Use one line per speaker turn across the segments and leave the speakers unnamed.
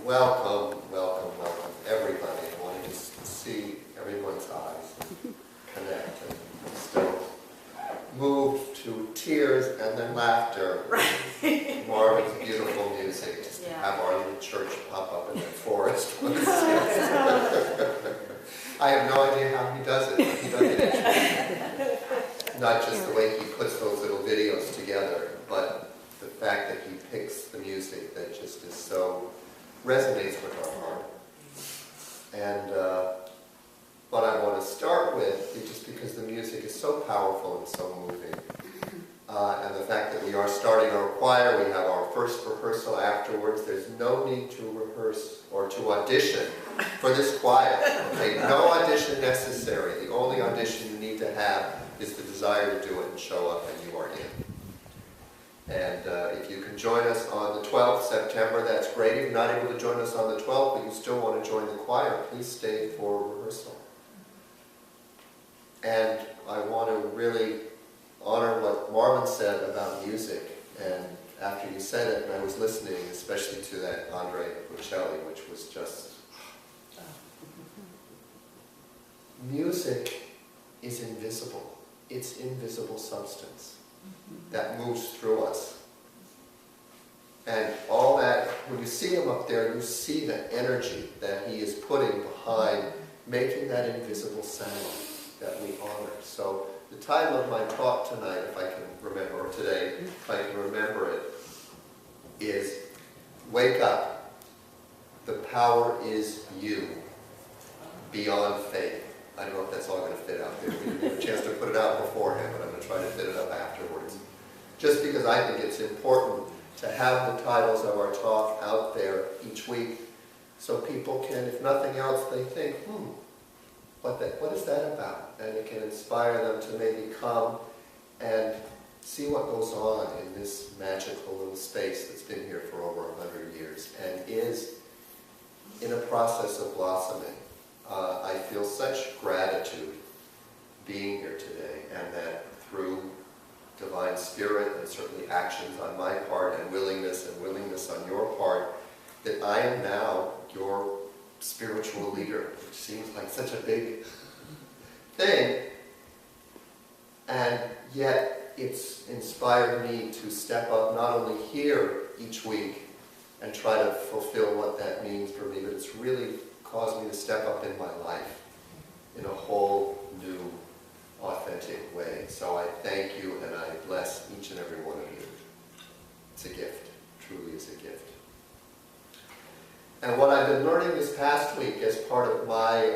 welcome, welcome, welcome, everybody. I want to just see everyone's eyes connect and still moved to tears and then laughter.
Right.
Marvin's beautiful music. Just
Yeah.
have our little church pop up in the forest. I have no idea how he does it, but he does it. Not just the way he puts those little videos together, but the fact that he picks the music that just is so, resonates with our heart. And what I want to start with is just because the music is so powerful and so moving. And the fact that we are starting our choir, we have our first rehearsal afterwards. There's no need to rehearse or to audition for this choir. Okay? No audition necessary. The only audition you need to have is the desire to do it and show up, and you are in. And if you can join us on the 12th September, that's great. If you're not able to join us on the 12th, but you still want to join the choir, please stay for rehearsal. And I want to really honor what Marvin said about music. And after you said it, and I was listening, especially to that Andre Bocelli, which was just... Music is invisible. It's invisible substance that moves through us. And all that, when you see him up there, you see the energy that he is putting behind making that invisible sound that we honor. So the title of my talk tonight, if I can remember, or today, if I can remember it, is Wake Up. The power is you, beyond faith. I don't know if that's all going to fit out there. We didn't have a chance to put it out beforehand, but I'm going to try to fit it up afterwards. Just because I think it's important to have the titles of our talk out there each week so people can, if nothing else, they think, what is that about? And it can inspire them to maybe come and see what goes on in this magical little space that's been here for over 100 years and is in a process of blossoming. I feel such gratitude being here today, and that through divine spirit and certainly actions on my part and willingness on your part, that I am now your spiritual leader, which seems like such a big thing, and yet it's inspired me to step up not only here each week and try to fulfill what that means for me, but it's really caused me to step up in my life in a whole new, authentic way. So I thank you and I bless each and every one of you. It's a gift, truly is a gift. And what I've been learning this past week as part of my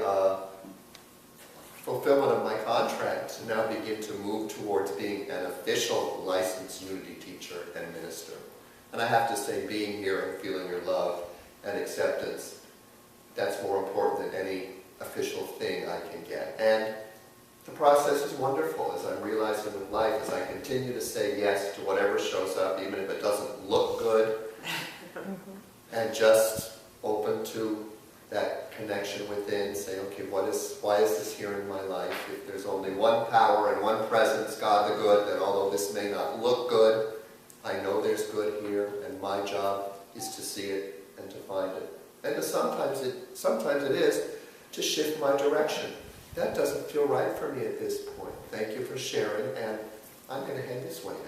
fulfillment of my contract to now begin to move towards being an official licensed Unity teacher and minister. And I have to say, being here and feeling your love and acceptance, that's more important than any official thing I can get. And the process is wonderful, as I'm realizing with life, as I continue to say yes to whatever shows up, even if it doesn't look good, and just open to that connection within, say, okay, why is this here in my life? If there's only one power and one presence, God the good, then although this may not look good, I know there's good here, and my job is to see it and to find it. And sometimes it is to shift my direction. That doesn't feel right for me at this point. Thank you for sharing, and I'm going to head this way now.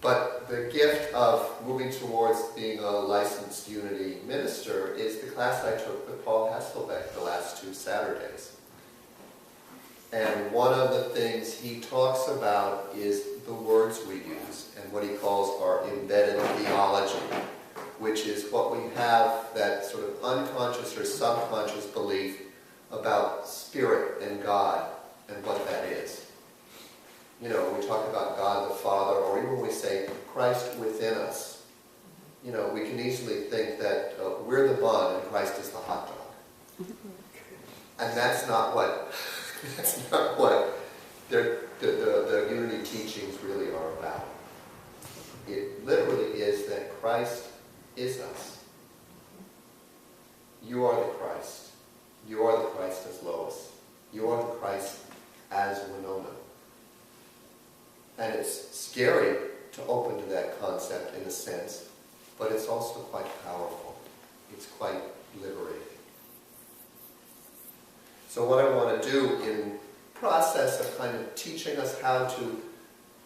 But the gift of moving towards being a licensed Unity minister is the class I took with Paul Hasselbeck the last 2 Saturdays. And one of the things he talks about is the words we use and what he calls our embedded theology, which is what we have, that sort of unconscious or subconscious belief about spirit and God and what that is. You know, we talk about God the Father, or even when we say Christ within us, you know, we can easily think that we're the bun and Christ is the hot dog. And that's not what the Unity teachings really are about. It literally is that Christ is us. You are the Christ. You are the Christ as Lois. You are the Christ as Winona. And it's scary to open to that concept in a sense, but it's also quite powerful. It's quite liberating. So what I want to do in process of kind of teaching us how to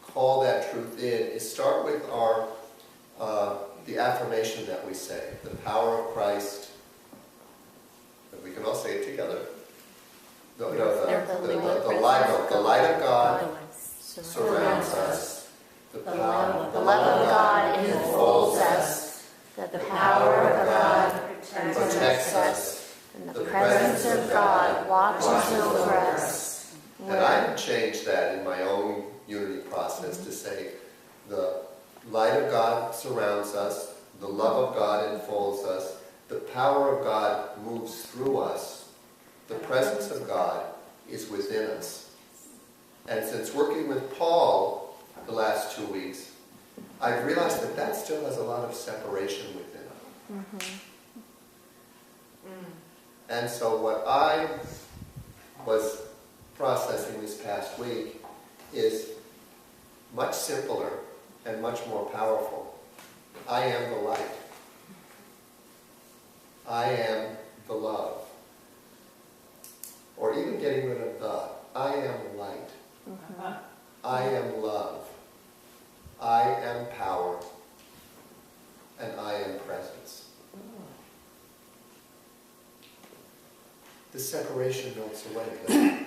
call that truth in is start with our the affirmation that we say, the power of Christ. And we can all say it together. The light of God surrounds us. The love of God enfolds us. The power of God protects us. And the presence of God watches over us. And I've changed that in my own unity process to say, the light of God surrounds us, the love of God enfolds us, the power of God moves through us, the presence of God is within us. And since working with Paul the last 2 weeks, I've realized that that still has a lot of separation within it. And so what I was processing this past week is much simpler and much more powerful. I am the light. I am the love. Or even getting rid of the. I am light. I am love. I am power. And I am presence. The separation melts away, doesn't it?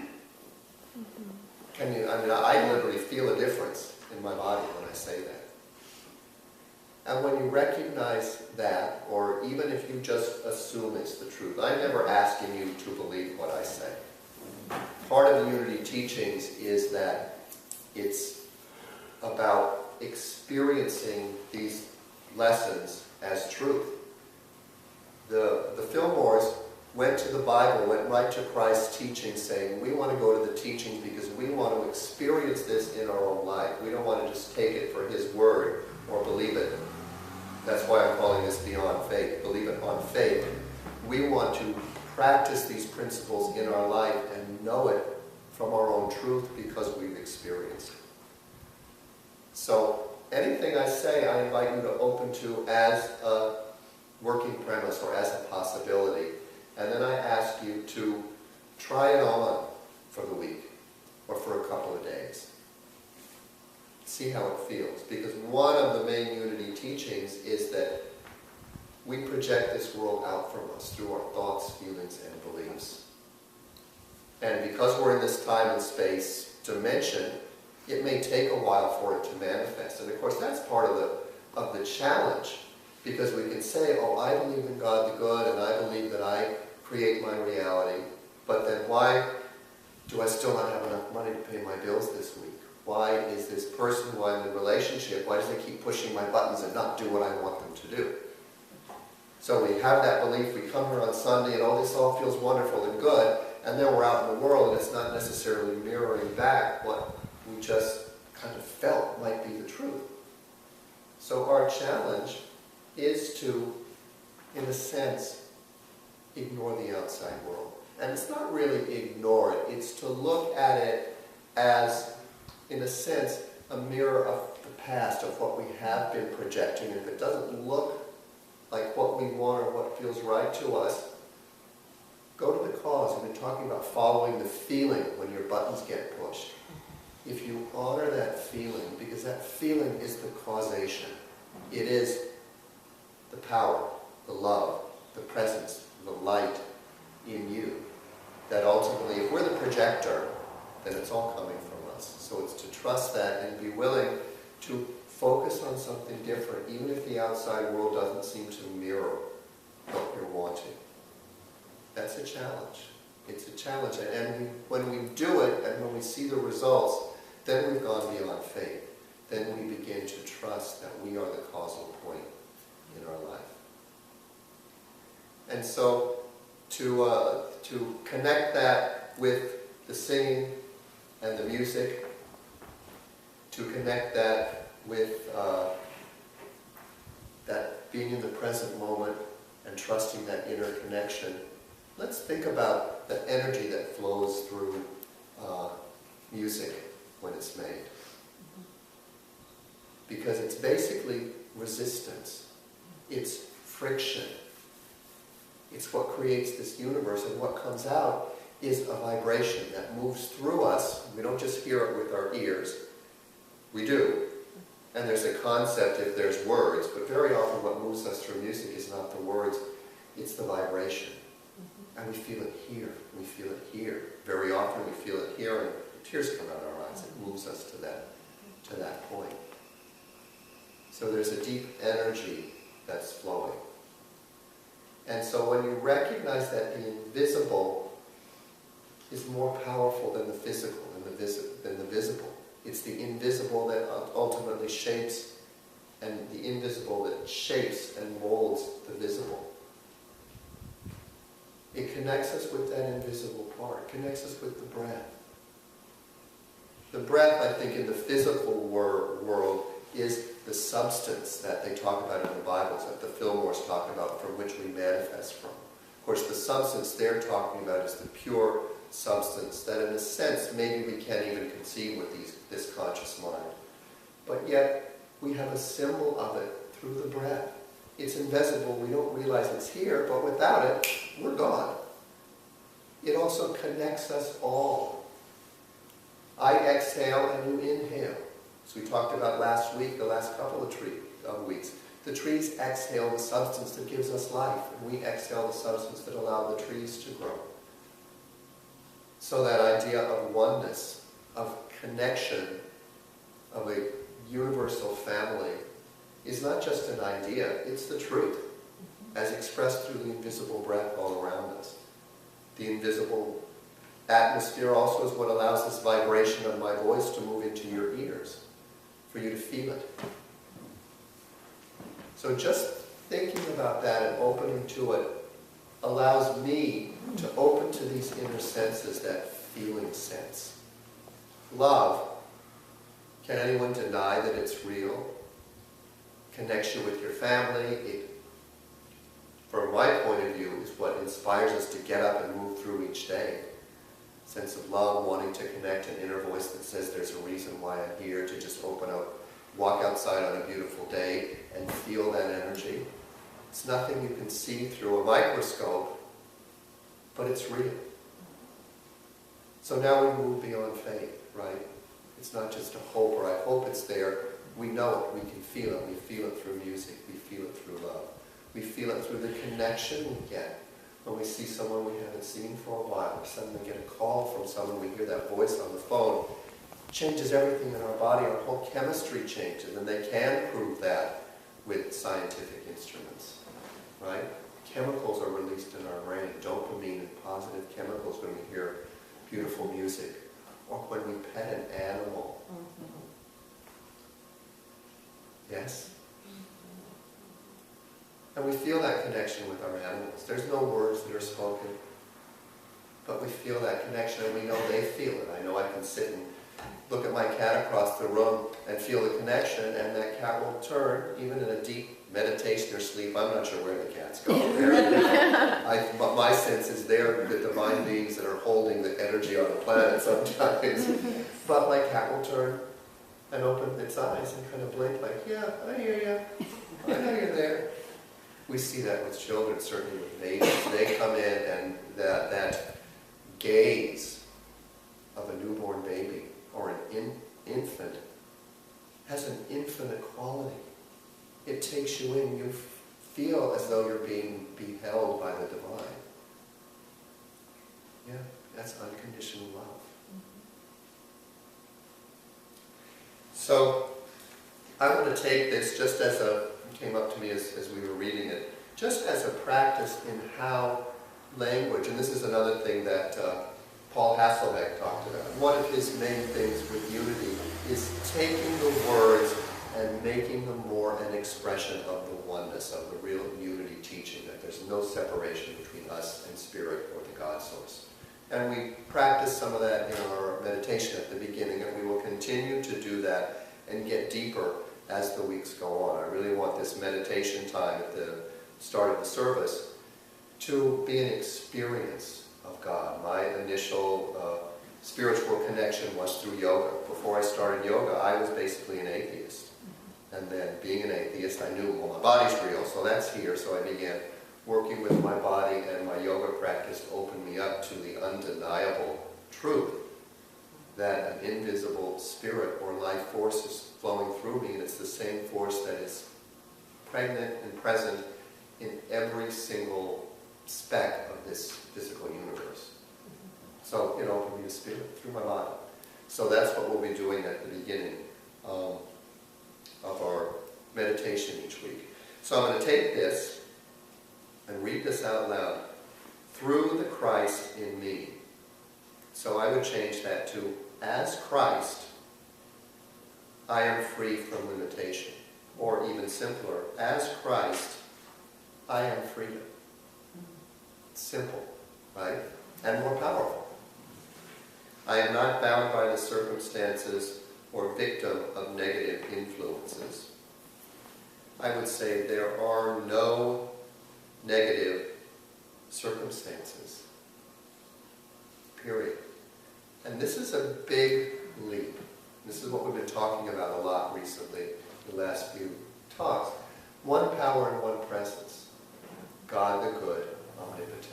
Can you, I literally feel a difference in my body when I say that. And when you recognize that, or even if you just assume it's the truth, I'm never asking you to believe what I say. Part of the Unity teachings is that it's about experiencing these lessons as truth. The Fillmores went to the Bible, went right to Christ's teaching, saying, we want to go to the teachings because we want to experience this in our own life. We don't want to just take it for His word or believe it. That's why I'm calling this beyond faith, believe it on faith. We want to practice these principles in our life and know it from our own truth because we've experienced it. So anything I say, I invite you to open to as a working premise or as a possibility. And then I ask you to try it on for the week or for a couple of days. See how it feels. Because one of the main Unity teachings is that we project this world out from us through our thoughts, feelings, and beliefs. And because we're in this time and space dimension, it may take a while for it to manifest. And of course that's part of the challenge. Because we can say, oh, I believe in God the good, and I believe that I create my reality, but then why do I still not have enough money to pay my bills this week? Why is this person who I'm in a relationship, why does they keep pushing my buttons and not do what I want them to do? So we have that belief, we come here on Sunday, and this all feels wonderful and good, and then we're out in the world, and it's not necessarily mirroring back what we just kind of felt might be the truth. So our challenge is to, in a sense, ignore the outside world. And it's not really ignore it, it's to look at it as, in a sense, a mirror of the past, of what we have been projecting. And if it doesn't look like what we want or what feels right to us, go to the cause. We've been talking about following the feeling when your buttons get pushed. If you honor that feeling, because that feeling is the causation. It is the power, the love, the presence, the light in you. That ultimately, if we're the projector, then it's all coming from us. So it's to trust that and be willing to focus on something different, even if the outside world doesn't seem to mirror what you're wanting. That's a challenge. It's a challenge. And when we do it, and when we see the results, then we've gone beyond faith. Then we begin to trust that we are the causal point in our life. And so to connect that with the singing and the music, to connect that with that being in the present moment and trusting that inner connection, let's think about the energy that flows through music when it's made. Because it's basically resistance. It's friction. It's what creates this universe, and what comes out is a vibration that moves through us. We don't just hear it with our ears. We do. And there's a concept if there's words, but very often what moves us through music is not the words, it's the vibration. And we feel it here, we feel it here. Very often we feel it here, and tears come out of our eyes. It moves us to that point. So there's a deep energy that's flowing. And so when you recognize that the invisible is more powerful than the physical, than the visible. It's the invisible that ultimately shapes, and the invisible that shapes and molds the visible. It connects us with that invisible part. It connects us with the breath. The breath, I think, in the physical world is the substance that they talk about in the Bibles, that the Fillmores talk about, from which we manifest from. Of course, the substance they're talking about is the pure substance that, in a sense, maybe we can't even conceive with this conscious mind. But yet, we have a symbol of it through the breath. It's invisible, we don't realize it's here, but without it, we're gone. It also connects us all. I exhale and you inhale. As we talked about last week, the last couple of weeks, the trees exhale the substance that gives us life, and we exhale the substance that allows the trees to grow. So that idea of oneness, of connection, of a universal family, is not just an idea, it's the truth, as expressed through the invisible breath all around us. The invisible atmosphere also is what allows this vibration of my voice to move into your ears, for you to feel it. So just thinking about that and opening to it allows me to open to these inner senses, that feeling sense. Love, can anyone deny that it's real? Connects you with your family. It, from my point of view, is what inspires us to get up and move through each day. Sense of love, wanting to connect, an inner voice that says there's a reason why I'm here, to just open up, walk outside on a beautiful day and feel that energy. It's nothing you can see through a microscope, but it's real. So now we move beyond faith, right? It's not just a hope, or I hope it's there. We know it, we can feel it. We feel it through music, we feel it through love. We feel it through the connection we get when we see someone we haven't seen for a while, or suddenly get a call from someone, we hear that voice on the phone. It changes everything in our body, our whole chemistry changes, and they can prove that with scientific instruments, right? Chemicals are released in our brain, dopamine and positive chemicals when we hear beautiful music, or when we pet an animal. Yes? And we feel that connection with our animals. There's no words that are spoken, but we feel that connection, and we know they feel it. I know I can sit and look at my cat across the room and feel the connection, and that cat will turn, even in a deep meditation or sleep. I'm not sure where the cats go. But my sense is they're the divine beings that are holding the energy on the planet sometimes. But my cat will turn and open its eyes and kind of blink like, yeah, I hear you. I know you're there. We see that with children, certainly with babies. They come in, and that gaze of a newborn baby or an infant has an infinite quality. It takes you in. You feel as though you're being beheld by the divine. Yeah, that's unconditional love. So I'm going to take this just as came up to me as we were reading it, just as a practice in how language, and this is another thing that Paul Hasselbeck talked about. One of his main things with unity is taking the words and making them more an expression of the oneness, of the real unity teaching, that there's no separation between us and spirit or the God source. And we practice some of that in our meditation at the beginning, and we will continue to do that and get deeper as the weeks go on. I really want this meditation time at the start of the service to be an experience of God. My initial spiritual connection was through yoga. Before I started yoga, I was basically an atheist. And then being an atheist, I knew, well, my body's real, so that's here. So I began working with my body, and my yoga practice opened me up to the undeniable truth that an invisible spirit or life force is flowing through me, and it's the same force that is pregnant and present in every single speck of this physical universe. So it opened me to spirit through my body. So that's what we'll be doing at the beginning of our meditation each week. So I'm going to take this and read this out loud. Through the Christ in me. So I would change that to, as Christ, I am free from limitation. Or even simpler, as Christ, I am freedom. Simple, right? And more powerful. I am not bound by the circumstances or victim of negative influences. I would say there are no negative circumstances. Period. And this is a big leap. This is what we've been talking about a lot recently, the last few talks. One power and one presence. God the good, omnipotent.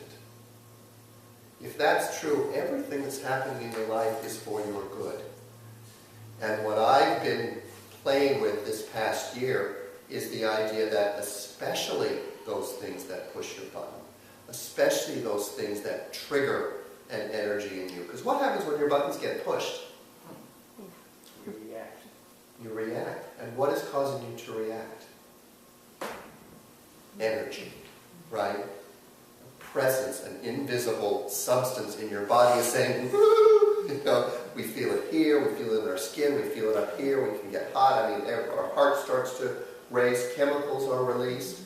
If that's true, everything that's happening in your life is for your good. And what I've been playing with this past year is the idea that especially those things that push your button, especially those things that trigger an energy in you. Because what happens when your buttons get pushed?
You react.
You react. And what is causing you to react? Energy, right? Presence, an invisible substance in your body is saying, woo! You know, we feel it here, we feel it in our skin, we feel it up here, we can get hot. I mean, our heart starts to race, chemicals are released.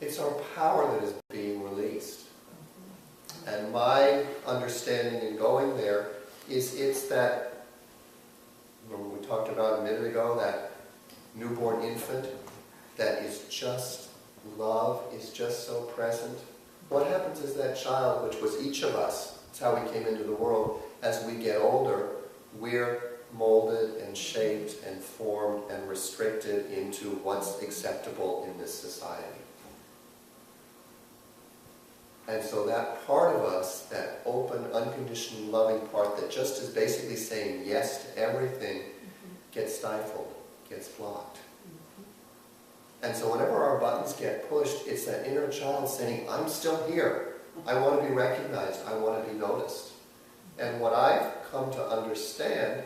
It's our power that is being released. And my understanding in going there is it's that, remember we talked about a minute ago, that newborn infant that is just love, is just so present. What happens is that child, which was each of us, it's how we came into the world, as we get older, we're molded and shaped and formed and restricted into what's acceptable in this society. And so that part of us, that open, unconditionally loving part that just is basically saying yes to everything, gets stifled, gets blocked. And so whenever our buttons get pushed, it's that inner child saying, I'm still here. I want to be recognized. I want to be noticed. And what I've come to understand,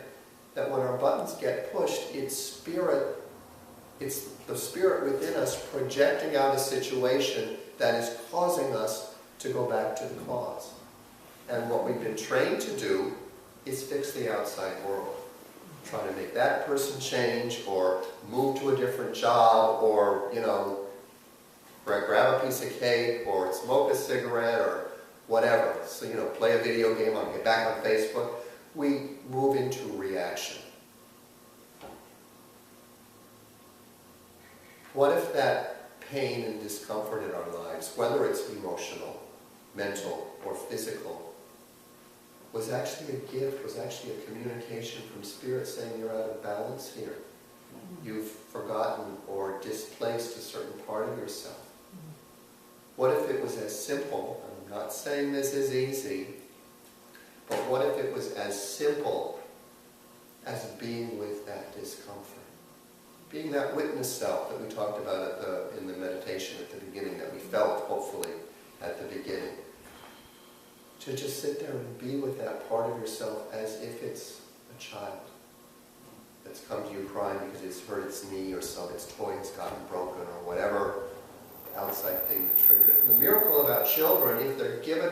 that when our buttons get pushed, it's spirit, it's the spirit within us projecting out a situation that is causing us to go back to the cause. And what we've been trained to do is fix the outside world. Try to make that person change, or move to a different job, or, you know, grab a piece of cake, or smoke a cigarette, or whatever. So, you know, play a video game, or get back on Facebook. We move into reaction. What if that pain and discomfort in our lives, whether it's emotional, mental, or physical, was actually a gift, was actually a communication from Spirit saying you're out of balance here. You've forgotten or displaced a certain part of yourself. What if it was as simple, I'm not saying this is easy, but what if it was as simple as being with that discomfort? Being that witness self that we talked about in the meditation at the beginning, that we felt, hopefully, at the beginning. To just sit there and be with that part of yourself as if it's a child that's come to you crying because it's hurt its knee, or so its toy has gotten broken, or whatever outside thing that triggered it. The miracle about children, if they're given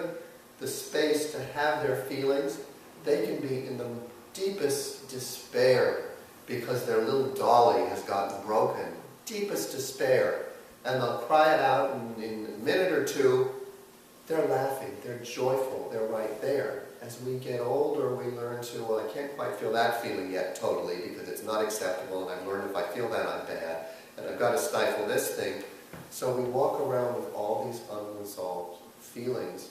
the space to have their feelings, they can be in the deepest despair because their little dolly has gotten broken. Deepest despair. And they'll cry it out, and in a minute or two, they're laughing, they're joyful, they're right there. As we get older, we learn to, well, I can't quite feel that feeling yet totally because it's not acceptable, and I've learned if I feel that, I'm bad, and I've got to stifle this thing. So we walk around with all these unresolved feelings,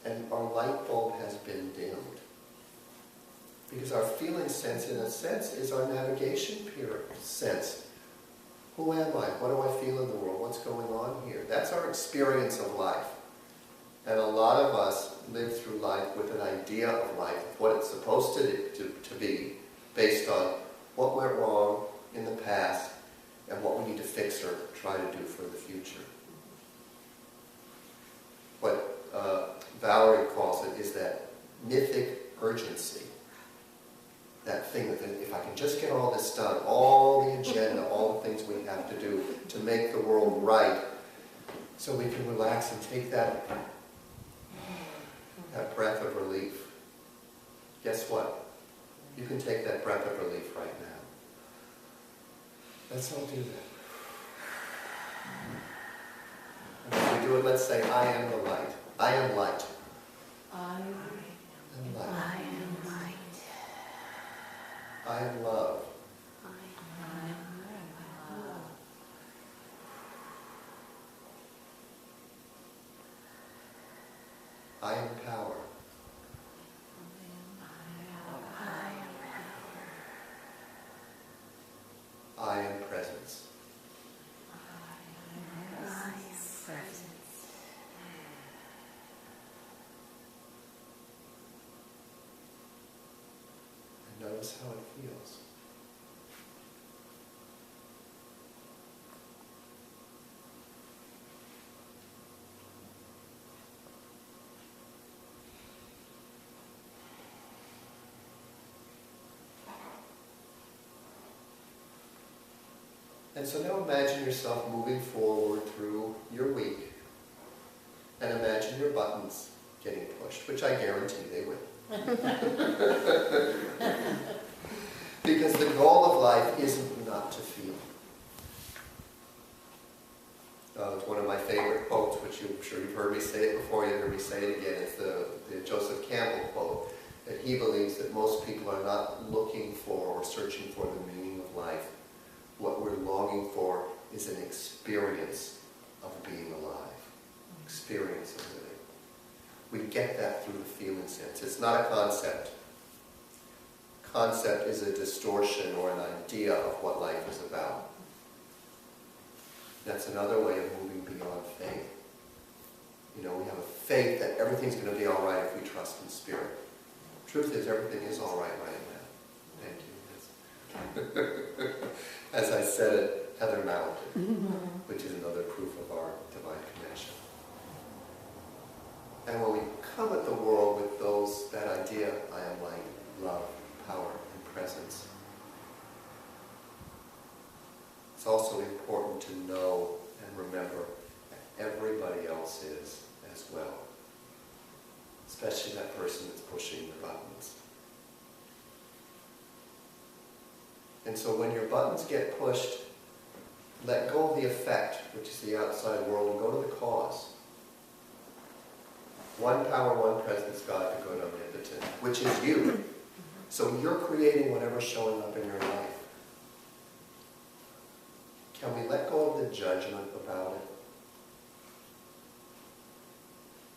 and our light bulb has been dimmed. Because our feeling sense, in a sense, is our navigation sense. Who am I? What do I feel in the world? What's going on here? That's our experience of life. And a lot of us live through life with an idea of life, what it's supposed to be, based on what went wrong in the past and what we need to fix or try to do for the future. What Valerie calls it is that mythic urgency. That thing that if I can just get all this done, all the agenda, all the things we have to do to make the world right, so we can relax and take that breath of relief. Guess what? You can take that breath of relief right now. Let's all do that. And when we do it, let's say, I am the light. I am light.
I
am light.
I am light.
I am love.
I am love.
I am power. I am presence.
I am presence.
And notice how it feels. And so now imagine yourself moving forward through your week, and imagine your buttons getting pushed, which I guarantee they will. Because the goal of life isn't not to feel. It's one of my favorite quotes, which I'm sure you've heard me say it before, you'll hear me say it again. It's the Joseph Campbell quote, that he believes that most people are not looking for or searching for the meaning of life. What we're longing for is an experience of being alive, experience of living. We get that through the feeling sense. It's not a concept. Concept is a distortion or an idea of what life is about. That's another way of moving beyond faith. You know, we have a faith that everything's going to be all right if we trust in spirit. Truth is, everything is all right now. Thank you. As I said it, Heather Mountain, which is another proof of our divine connection. And when we come at the world with that idea, I am light, love, power, and presence, it's also important to know and remember that everybody else is as well. Especially that person that's pushing the buttons. And so when your buttons get pushed, let go of the effect, which is the outside world, and go to the cause. One power, one presence, God, the good, omnipotent, which is you. So you're creating whatever's showing up in your life. Can we let go of the judgment about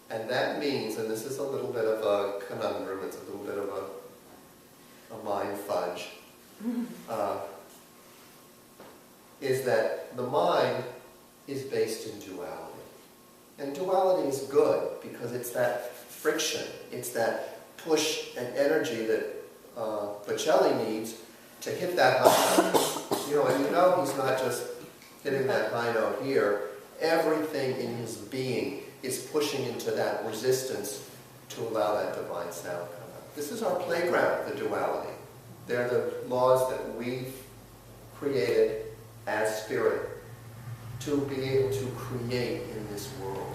it? And that means, and this is a little bit of a conundrum, it's a little bit of a mind fudge, is that the mind is based in duality. And duality is good because it's that friction, it's that push and energy that Bocelli needs to hit that high note. And he's not just hitting that high note here. Everything in his being is pushing into that resistance to allow that divine sound to come out. This is our playground, the duality. They're the laws that we've created as spirit to be able to create in this world.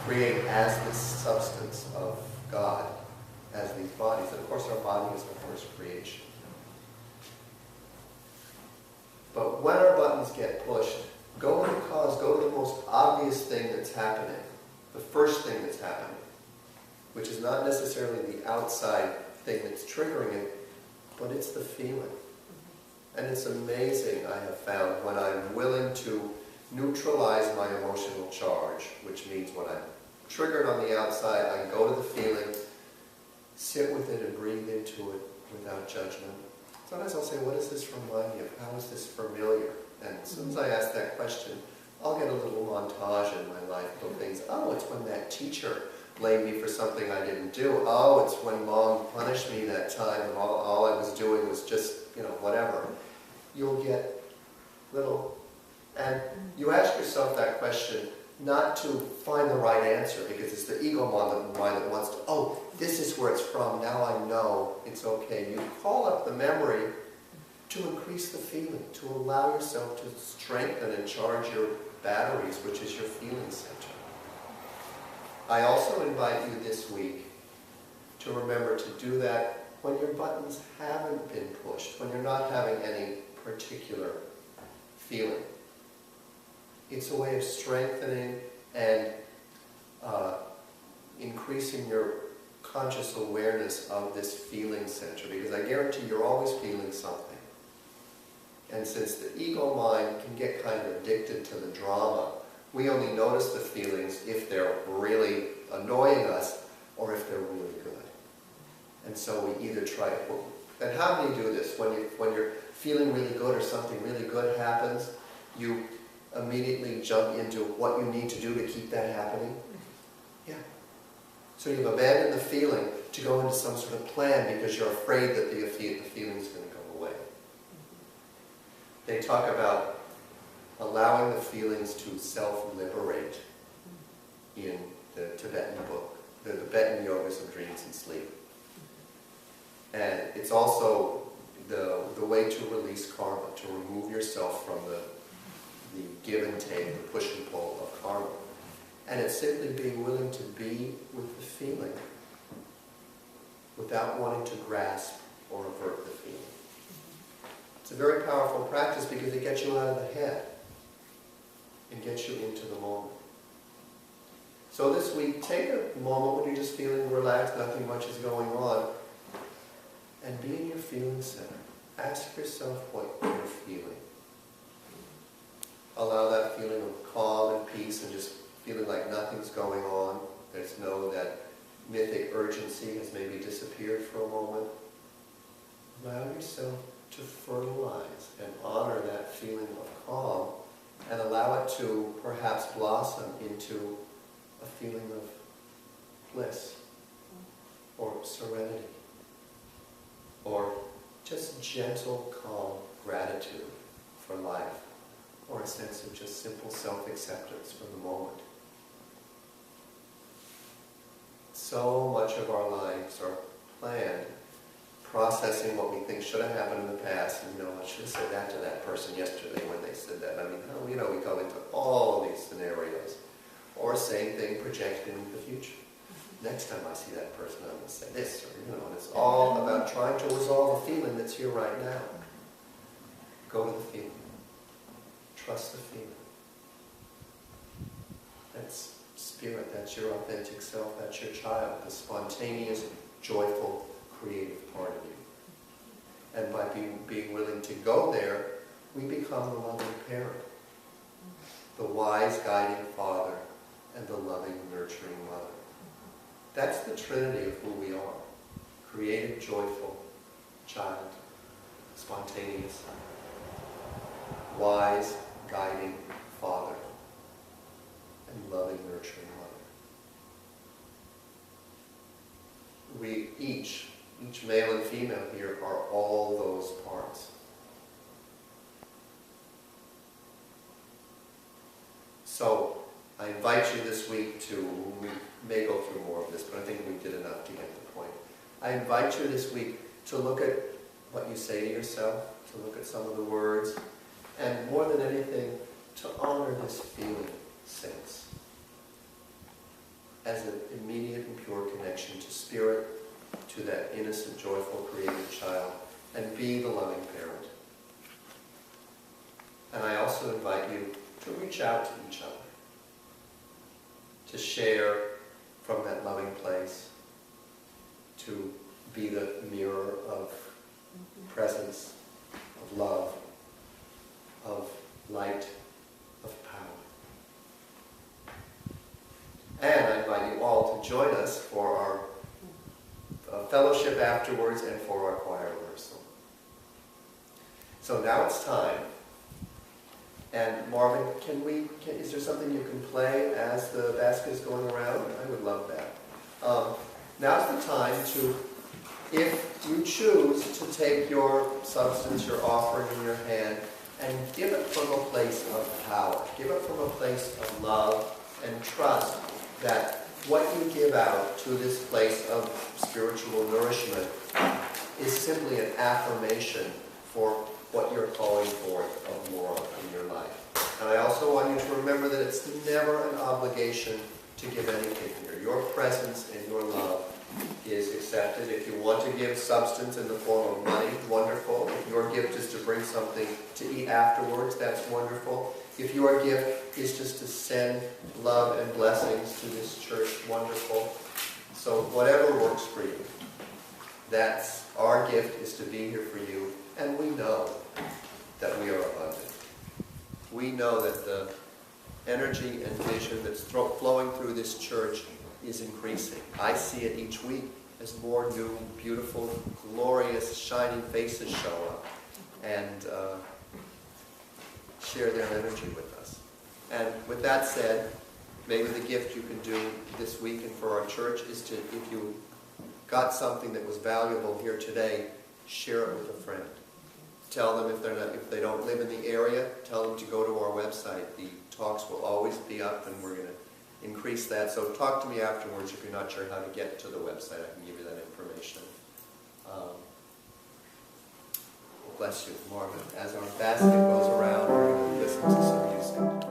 Create as this substance of God, as these bodies. And of course our body is the first creation. But when our buttons get pushed, go to the cause, go to the most obvious thing that's happening. The first thing that's happening. Which is not necessarily the outside thing that's triggering it, but it's the feeling. And it's amazing, I have found, when I'm willing to neutralize my emotional charge, which means when I'm triggered on the outside, I go to the feeling, sit with it and breathe into it without judgment, Sometimes I'll say, what does this remind me of? How is this familiar? And as soon as I ask that question, I'll get a little montage in my life, little things. Oh, it's when that teacher blamed me for something I didn't do. Oh, it's when Mom punished me that time and all I was doing was just, whatever. You'll get little, and you ask yourself that question not to find the right answer, because it's the ego mind that wants to, oh, this is where it's from, now I know it's okay. You call up the memory to increase the feeling, to allow yourself to strengthen and charge your batteries, which is your feeling center. I also invite you this week to remember to do that when your buttons haven't been pushed, when you're not having any particular feeling. It's a way of strengthening and increasing your conscious awareness of this feeling center, because I guarantee you're always feeling something. And since the ego mind can get kind of addicted to the drama, we only notice the feelings if they're really annoying us or if they're really good. And so we either try, and how do you do this? When you're feeling really good or something really good happens, you immediately jump into what you need to do to keep that happening? Yeah. So you've abandoned the feeling to go into some sort of plan because you're afraid that the feeling's going to go away. They talk about allowing the feelings to self-liberate in the Tibetan book, the Tibetan Yogas of Dreams and Sleep. And it's also the way to release karma, to remove yourself from the give and take, the push and pull of karma. And it's simply being willing to be with the feeling without wanting to grasp or avert the feeling. It's a very powerful practice because it gets you out of the head and gets you into the moment. So this week, take a moment when you're just feeling relaxed, nothing much is going on, and be in your feeling center. Ask yourself what you're feeling. Allow that feeling of calm and peace and just feeling like nothing's going on. There's that mythic urgency has maybe disappeared for a moment. Allow yourself to fertilize and honor that feeling of calm and allow it to perhaps blossom into a feeling of bliss or serenity or just gentle, calm gratitude for life, or a sense of just simple self-acceptance for the moment. So much of our lives are planned, processing what we think should have happened in the past, and I should have said that to that person yesterday when they said that. We go into all of these scenarios. Or same thing projected into the future. Next time I see that person, I'm going to say this, and it's all about trying to resolve a feeling that's here right now. Go to the feeling. Trust the feeling. That's spirit, that's your authentic self, that's your child, the spontaneous, joyful, creative part of you. And by being willing to go there, we become the loving parent, the wise guiding father, and the loving nurturing mother. That's the trinity of who we are. Creative, joyful, child, spontaneous, wise, guiding father, and loving, nurturing mother. We each male and female here are all those parts. So, I invite you this week we may go through more of this, but I think we did enough to get the point. I invite you this week to look at what you say to yourself, to look at some of the words, and more than anything, to honor this feeling sense as an immediate and pure connection to spirit, to that innocent, joyful, creative child, and be the loving parent. And I also invite you to reach out to each other, to share from that loving place, to be the mirror of presence, of love, of light, of power. And I invite you all to join us for our fellowship afterwards and for our choir rehearsal. So now it's time. And Marvin, is there something you can play as the basket is going around? I would love that. Now's the time to, if you choose to take your substance, your offering in your hand, and give it from a place of power. Give it from a place of love and trust that what you give out to this place of spiritual nourishment is simply an affirmation for what you're calling forth of more in your life. And I also want you to remember that it's never an obligation to give anything here. Your presence and your love is accepted. If you want to give substance in the form of money, wonderful. If your gift is to bring something to eat afterwards, that's wonderful. If your gift is just to send love and blessings to this church, wonderful. So whatever works for you. That's our gift, is to be here for you. And we know that we are abundant. We know that the energy and vision that's flowing through this church is increasing. I see it each week as more new, beautiful, glorious, shining faces show up and share their energy with us. And with that said, maybe the gift you can do this week and for our church is to, if you got something that was valuable here today, share it with a friend. Tell them if they don't live in the area, tell them to go to our website. The talks will always be up, and we're going to increase that. So talk to me afterwards if you're not sure how to get to the website. I can give you that information. Bless you, Marvin. As our basket goes around, we're going to listen to some music.